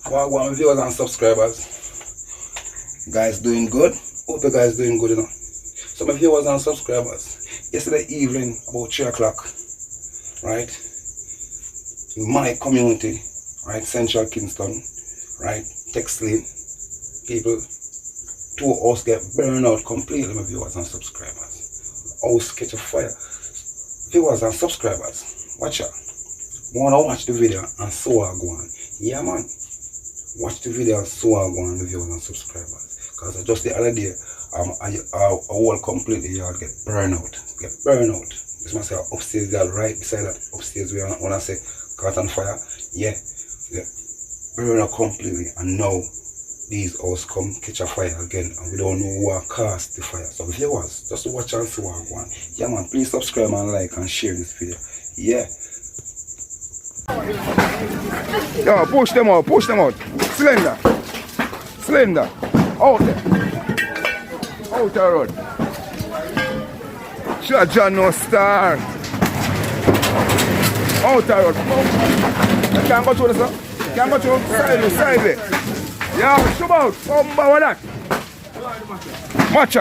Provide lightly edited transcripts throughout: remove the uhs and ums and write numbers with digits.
Well, viewers and subscribers, guys doing good. Hope you guys doing good, you know. So my viewers and subscribers, yesterday evening about 3 o'clock, right, in my community, right, Central Kingston, right, Textly, people, 2 house get burned out completely, my viewers and subscribers. House catch a fire. Viewers and subscribers, watch out. Wanna watch the video and so I go on. Yeah man. Watch the video and so I go on, the viewers and subscribers. Because just the other day, a whole completely yard get burned out. This must say upstairs yard right beside that upstairs where when I say caught on fire. Yeah. Burned out completely, and now these house come catch a fire again and we don't know who caused the fire. So viewers, just watch and see what I go on. Yeah man, please subscribe and like and share this video. Yeah. Yo, push them out. Slender. Out there. Out the road. John no star. Out the road. You can't go through this, sir. You can't go through. Side. Yeah, shoot out. Come back with that. Match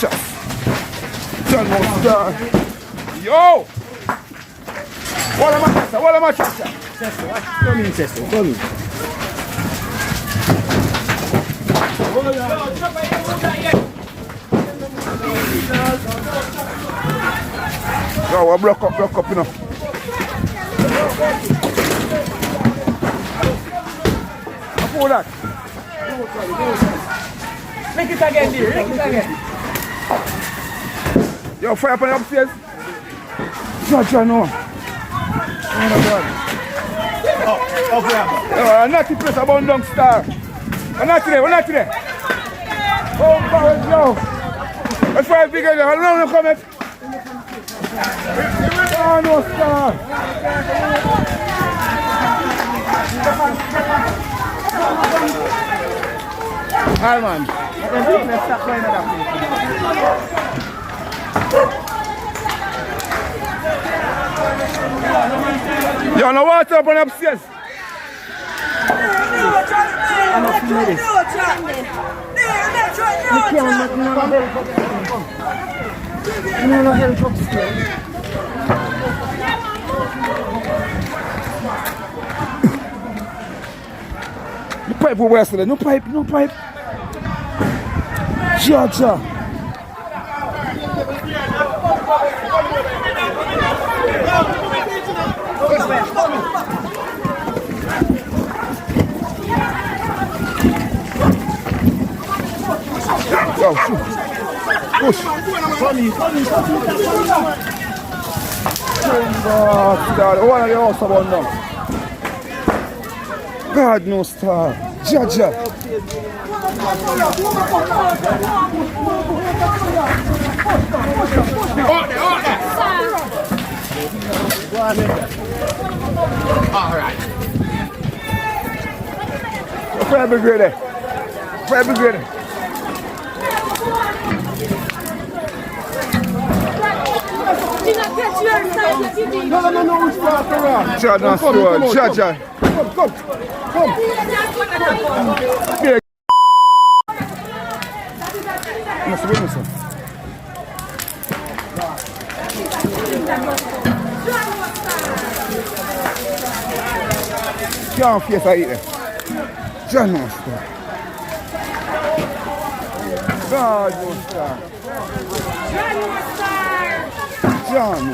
us. John no star. Yo! What am I Chester? Come in. Yo, we'll block up, you know. Pull that. Make it again. Yo, fire up on the upstairs. Judge, no. Oh, not the place about Dung Star. We're not today. Oh, God, yo. Let's try bigger there. No, come here. Oh, no, Star. Hi, man. Let's stop playing that. Yo, no water up on upstairs. I'm not feeling this. No helicopter still. The pipe over yesterday. No pipe. Georgia. Go, push. God no star. Jaja. All right. Fire brigade. No, start around. Jaja. Come. Here. Must win this one. Can't face I eat it. John no star. God no star. John.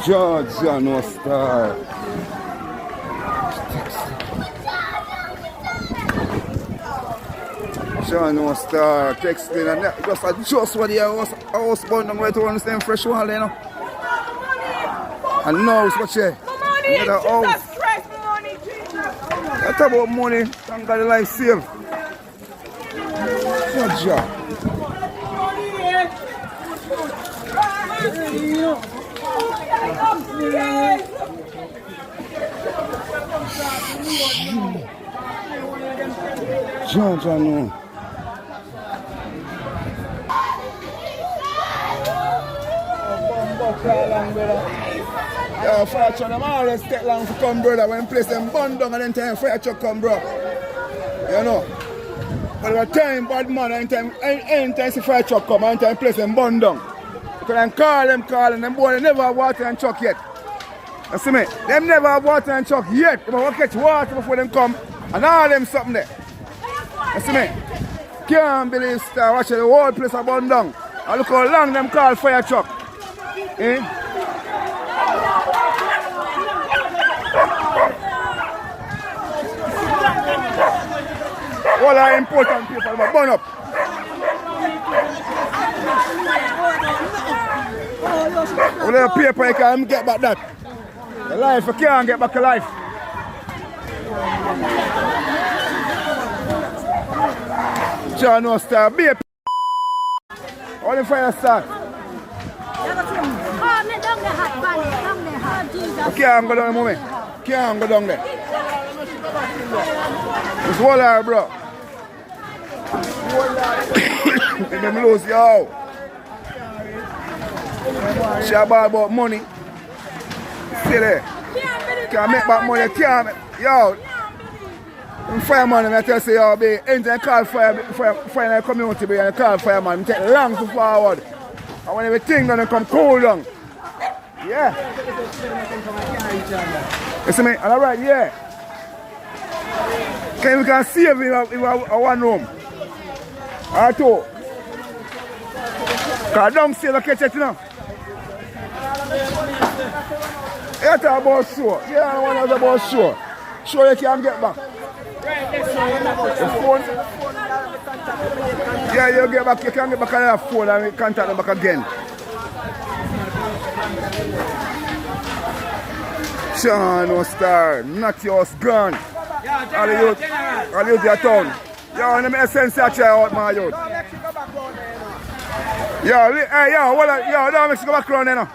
Georgia no star. John no star. Texting and that just what the house bound and where to understand fresh water, you know. And now it's what you get a house. That's about money. Thank God the life saved. Georgia. John, no. Yo, fire truck, them always take long to come, brother. When place them bun down and then time fire truck come, bro. You know. But the time, bad man, anytime see fire truck come, anytime place them bun down. Because them call, and them boy, they never have water and truck yet. You see me? Them never have water and truck yet. They will catch water before them come, and all them something there. You see me? Can't believe star, watch the whole place a bun down. And look how long them call fire truck. Eh? All our important people will burn up. All the paper you can't get back that. The life you can't get back a life. John no star, be a all the fire start. You can't go down the moment. Can't go down there. It's water, bro. Let them lose, yo. She about money. Stay there. Can't make back money. Can't. Yo. Fireman, I tell you, yo, be anytime call fire in the community, be and call fireman. It take long to forward. And when everything gonna come cool down. Yeah. You see me? All right, yeah. We can save in one room. Or two. Because downstairs I catch it, you know. You talk about sure. Yeah, one is about sure. Sure you can get back. The phone. Yeah, you get back, you can get back on your phone and we contact them back again. Sean no star, not yours gone. All the youth your town. Yo, let me sense that try out my youth. Yo, hey, yo, don't make you go back around there now.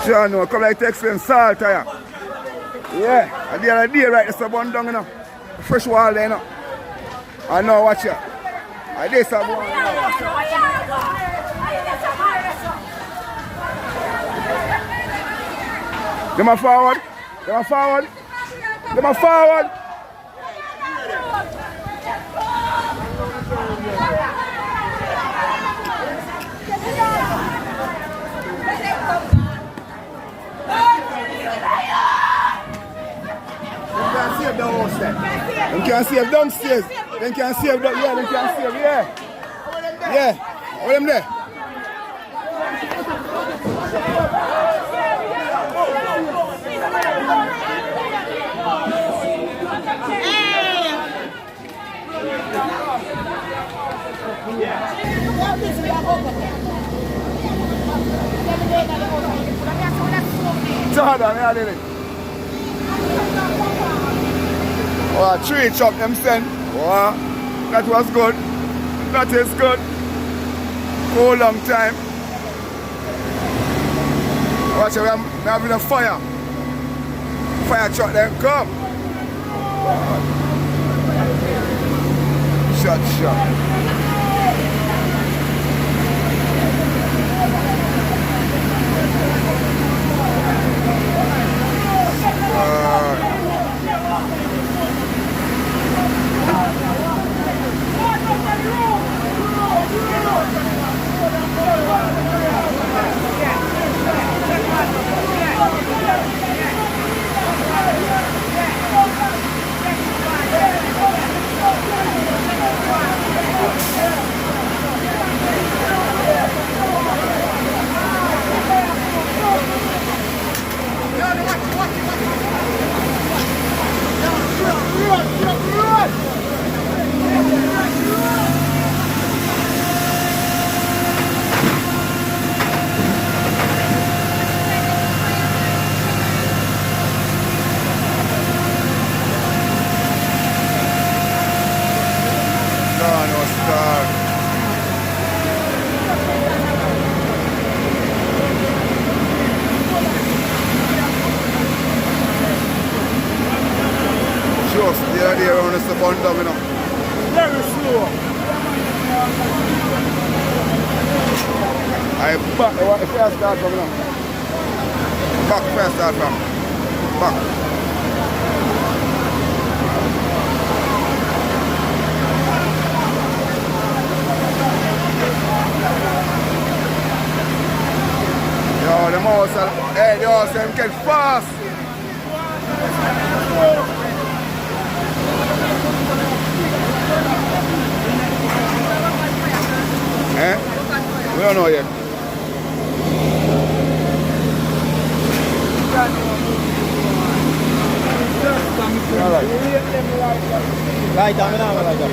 Sean no, come like take some salt here. Yeah, and the other day right, there's a bun down, you know. Fresh wall there, you know. I know, watch ya. I did some one. Them a forward. Them a forward. Them a forward. Them can save downstairs. Them can save down. Yeah, them can save. Yeah. Yeah. All them there. Jordan, yeah, did it. Oh, 3 chop them send. Oh, that was good. That is good. For a long time. Watch, we're having a fire. Fire truck them come. Shot. you're there on the bun down, you know. Very slow. I back, if I start from, you know. Back, where I start from. Back. Yo, the mouse, hey, the horse, them get fast. Eh? We don't know yet. Alright. Light down, light down.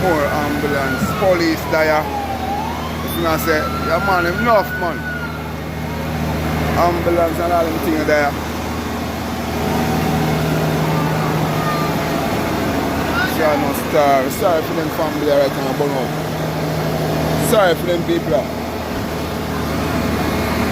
More ambulance, police there. Listen, I say, yeah man, enough man. Ambulance and all them things there. Sure, no star. Sorry for them family right now, but no. Sorry for them people.